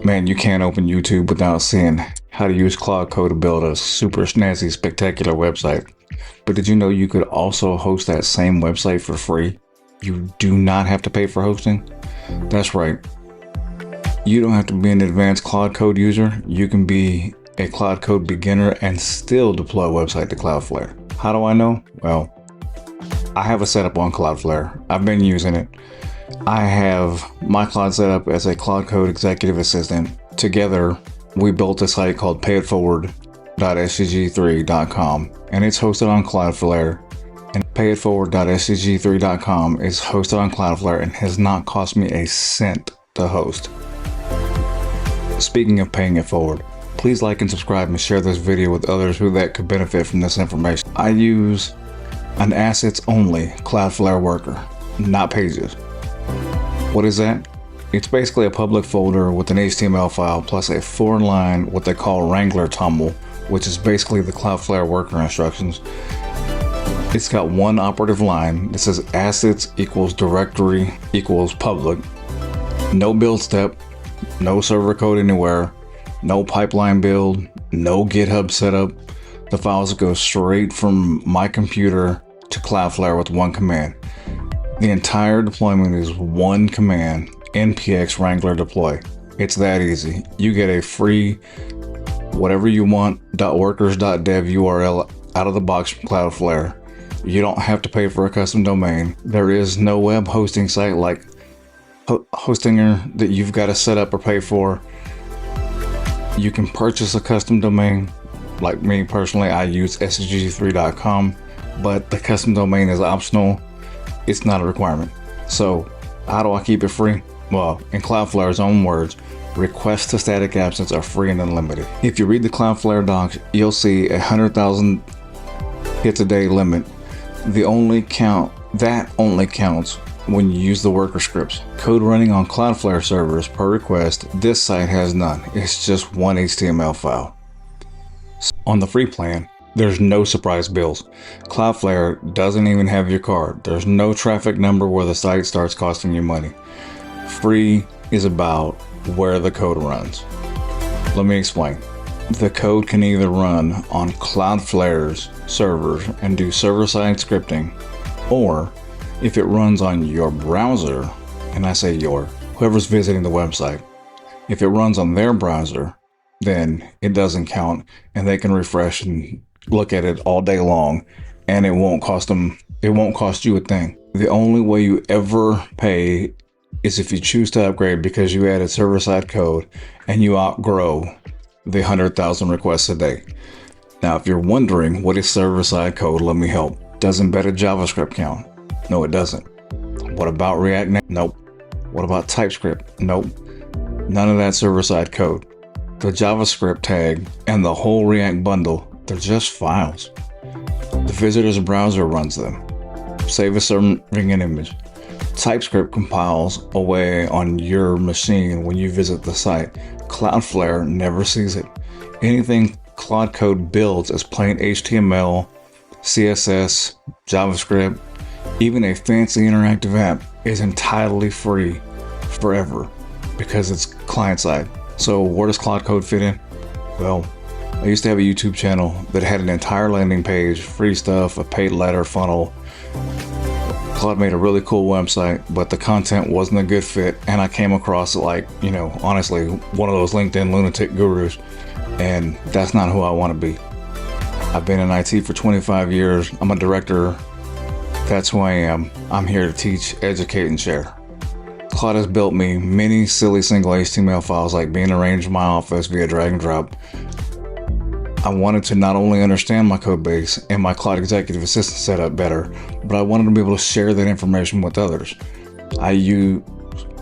Man, you can't open YouTube without seeing how to use Claude Code to build a super snazzy, spectacular website. But did you know you could also host that same website for free? You do not have to pay for hosting. That's right. You don't have to be an advanced Claude Code user. You can be a Claude Code beginner and still deploy a website to Cloudflare. How do I know? Well, I have a setup on Cloudflare. I've been using it. I have my Claude set up as a Claude Code executive assistant. Together, we built a site called payitforward.scg3.com, and it's hosted on Cloudflare. And payitforward.scg3.com is hosted on Cloudflare and has not cost me a cent to host. Speaking of paying it forward, please like and subscribe and share this video with others who could benefit from this information. I use an assets-only Cloudflare worker, not pages. What is that? It's basically a public folder with an HTML file plus a foreign line, what they call wrangler.toml, which is basically the Cloudflare worker instructions. It's got one operative line that says assets equals directory equals public. No build step, no server code anywhere, no pipeline build, no GitHub setup. The files go straight from my computer to Cloudflare with one command. The entire deployment is one command, npx wrangler deploy. It's that easy. You get a free whatever you want .workers.dev URL out of the box from Cloudflare. You don't have to pay for a custom domain. There is no web hosting site like Hostinger that you've got to set up or pay for. You can purchase a custom domain. Like me personally, I use scg3.com, but the custom domain is optional. It's not a requirement. So how do I keep it free? Well, in Cloudflare's own words, requests to static absence are free and unlimited. If you read the Cloudflare docs, you'll see 100,000 hits a day limit. That only counts when you use the worker scripts. Code running on Cloudflare servers per request, this site has none. It's just one HTML file. On the free plan, there's no surprise bills. Cloudflare doesn't even have your card. There's no traffic number where the site starts costing you money. Free is about where the code runs. Let me explain. The code can either run on Cloudflare's servers and do server-side scripting, or if it runs on your browser, and I say whoever's visiting the website, if it runs on their browser, then it doesn't count and they can refresh and look at it all day long and it won't cost you a thing. The only way you ever pay is if you choose to upgrade because you added server-side code and you outgrow the 100,000 requests a day. Now, if you're wondering what is server-side code, let me help. Does embedded JavaScript count? No, it doesn't. What about React? Nope. What about TypeScript? Nope. None of that server-side code. The JavaScript tag and the whole React bundle, they're just files. The visitor's browser runs them. Save a serving an image. TypeScript compiles away on your machine when you visit the site. Cloudflare never sees it. Anything Claude Code builds as plain HTML, CSS, JavaScript, even a fancy interactive app is entirely free forever because it's client-side. So where does Claude Code fit in? Well, I used to have a YouTube channel that had an entire landing page, free stuff, a paid letter funnel. Claude made a really cool website, but the content wasn't a good fit. And I came across honestly, one of those LinkedIn lunatic gurus. And that's not who I want to be. I've been in IT for 25 years. I'm a director. That's who I am. I'm here to teach, educate, and share. Claude has built me many silly single HTML files like being arranged in my office via drag and drop. I wanted to not only understand my code base and my Claude Executive Assistant setup better, but I wanted to be able to share that information with others. I use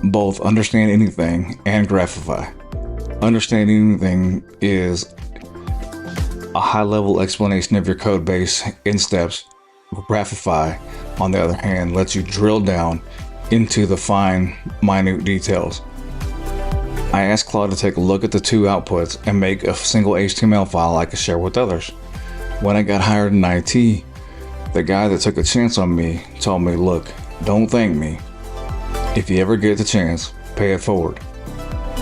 both Understand Anything and Graphify. Understand Anything is a high-level explanation of your code base in steps. Graphify, on the other hand, lets you drill down into the fine, minute details. I asked Claude to take a look at the two outputs and make a single HTML file I could share with others. When I got hired in IT, the guy that took a chance on me told me, look, don't thank me. If you ever get the chance, pay it forward.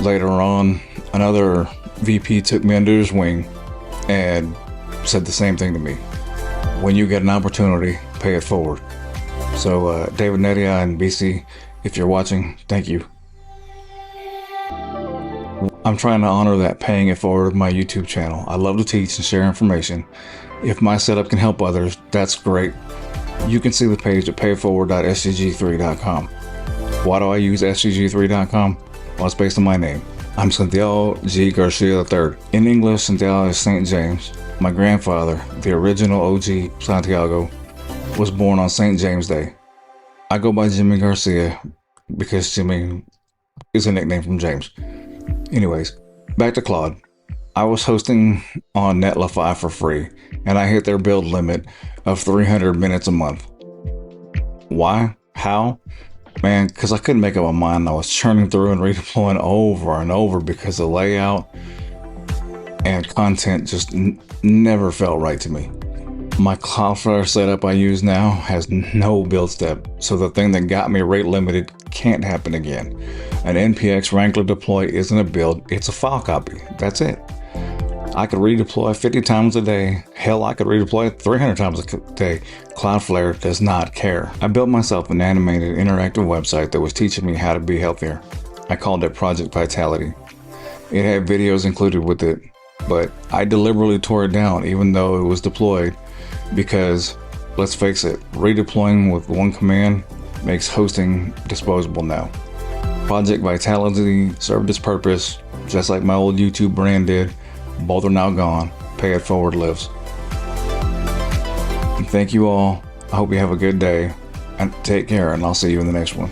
Later on, Another VP took me under his wing and said the same thing to me. When you get an opportunity, pay it forward. So David Netia and BC, if you're watching, thank you. I'm trying to honor that paying it forward with my YouTube channel. I love to teach and share information. If my setup can help others, that's great. You can see the page at payforward.sgg3.com. Why do I use sgg3.com? Well, it's based on my name. I'm Santiago G. Garcia III. In English, Santiago is St. James. My grandfather, the original OG Santiago, was born on St. James Day. I go by Jimmy Garcia because Jimmy is a nickname from James. Anyways, back to Claude. I was hosting on Netlify for free, and I hit their build limit of 300 minutes a month. Why? How? Man, because I couldn't make up my mind. I was churning through and redeploying over and over because the layout and content just never felt right to me. My Cloudflare setup I use now has no build step, so the thing that got me rate limited can't happen again. An npx wrangler deploy isn't a build, it's a file copy. That's it. I could redeploy 50 times a day. Hell, I could redeploy 300 times a day. Cloudflare does not care. I built myself an animated interactive website that was teaching me how to be healthier. I called it Project Vitality. It had videos included with it, but I deliberately tore it down even though it was deployed because, let's face it, redeploying with one command makes hosting disposable now. Project Vitality served its purpose, just like my old YouTube brand did. Both are now gone. Pay it forward lives. And thank you all. I hope you have a good day and take care, and I'll see you in the next one.